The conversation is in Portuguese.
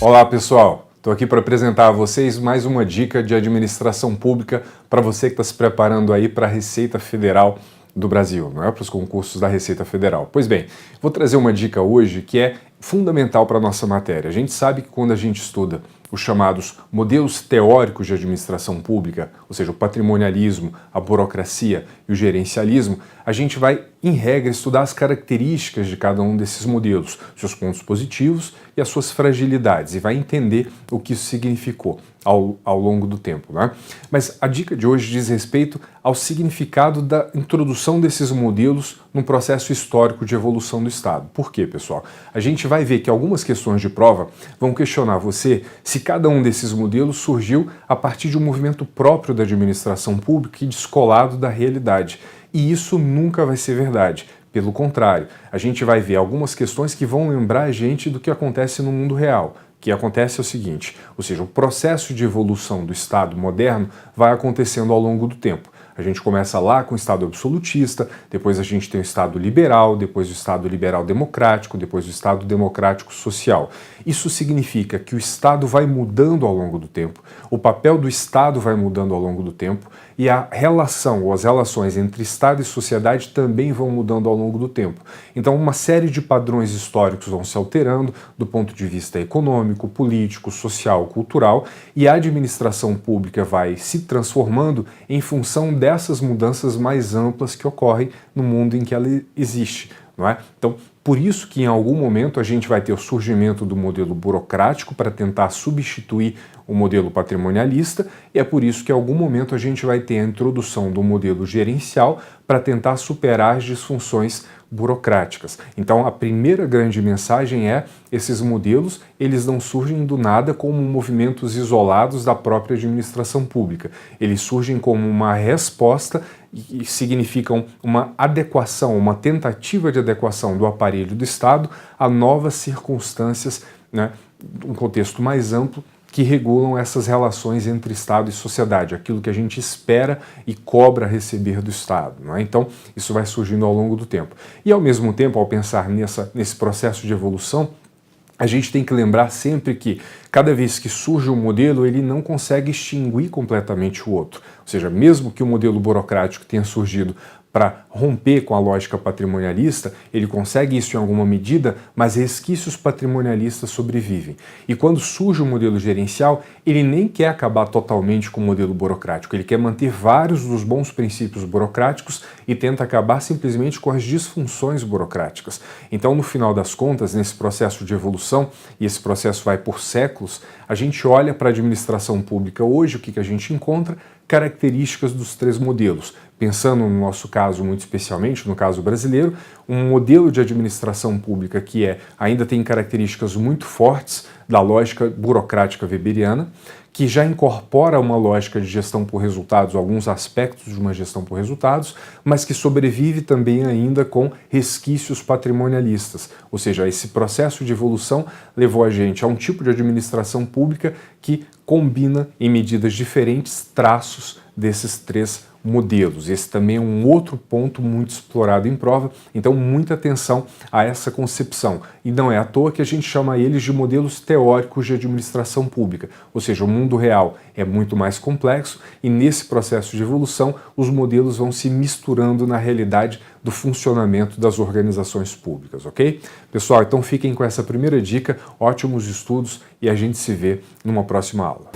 Olá pessoal, estou aqui para apresentar a vocês mais uma dica de administração pública para você que está se preparando aí para a Receita Federal do Brasil, não é? Para os concursos da Receita Federal. Pois bem, vou trazer uma dica hoje que é fundamental para a nossa matéria. A gente sabe que quando a gente estuda os chamados modelos teóricos de administração pública, ou seja, o patrimonialismo, a burocracia e o gerencialismo, a gente vai, em regra, estudar as características de cada um desses modelos, seus pontos positivos e as suas fragilidades, e vai entender o que isso significou ao longo do tempo, né? Mas a dica de hoje diz respeito ao significado da introdução desses modelos no processo histórico de evolução do Estado. Por quê, pessoal? A gente vai ver que algumas questões de prova vão questionar você se cada um desses modelos surgiu a partir de um movimento próprio da administração pública e descolado da realidade. E isso nunca vai ser verdade. Pelo contrário, a gente vai ver algumas questões que vão lembrar a gente do que acontece no mundo real. O que acontece é o seguinte, ou seja, o processo de evolução do Estado moderno vai acontecendo ao longo do tempo. A gente começa lá com o Estado absolutista, depois a gente tem o Estado liberal, depois o Estado liberal democrático, depois o Estado democrático social. Isso significa que o Estado vai mudando ao longo do tempo, o papel do Estado vai mudando ao longo do tempo e a relação ou as relações entre Estado e sociedade também vão mudando ao longo do tempo. Então uma série de padrões históricos vão se alterando do ponto de vista econômico, político, social, cultural e a administração pública vai se transformando em função dessas mudanças mais amplas que ocorrem no mundo em que ela existe, não é? Então, por isso que em algum momento a gente vai ter o surgimento do modelo burocrático para tentar substituir o modelo patrimonialista e é por isso que em algum momento a gente vai ter a introdução do modelo gerencial para tentar superar as disfunções burocráticas. Então a primeira grande mensagem é esses modelos, eles não surgem do nada como movimentos isolados da própria administração pública. Eles surgem como uma resposta e significam uma adequação, uma tentativa de adequação do aparelho do Estado a novas circunstâncias, né, um contexto mais amplo que regulam essas relações entre Estado e sociedade, aquilo que a gente espera e cobra receber do Estado, não é? Então, isso vai surgindo ao longo do tempo. E, ao mesmo tempo, ao pensar nesse processo de evolução, a gente tem que lembrar sempre que, cada vez que surge um modelo, ele não consegue extinguir completamente o outro. Ou seja, mesmo que o modelo burocrático tenha surgido para romper com a lógica patrimonialista, ele consegue isso em alguma medida, mas resquícios patrimonialistas sobrevivem. E quando surge o modelo gerencial, ele nem quer acabar totalmente com o modelo burocrático, ele quer manter vários dos bons princípios burocráticos e tenta acabar simplesmente com as disfunções burocráticas. Então, no final das contas, nesse processo de evolução, e esse processo vai por séculos, a gente olha para a administração pública hoje, o que a gente encontra? Características dos três modelos. Pensando no nosso caso, muito especialmente, no caso brasileiro, um modelo de administração pública que ainda tem características muito fortes da lógica burocrática weberiana, que já incorpora uma lógica de gestão por resultados, alguns aspectos de uma gestão por resultados, mas que sobrevive também ainda com resquícios patrimonialistas. Ou seja, esse processo de evolução levou a gente a um tipo de administração pública que combina em medidas diferentes traços desses três modelos. Esse também é um outro ponto muito explorado em prova, então muita atenção a essa concepção. E não é à toa que a gente chama eles de modelos teóricos de administração pública, ou seja, o mundo real é muito mais complexo e nesse processo de evolução os modelos vão se misturando na realidade do funcionamento das organizações públicas, ok? Pessoal, então fiquem com essa primeira dica, ótimos estudos e a gente se vê numa próxima aula.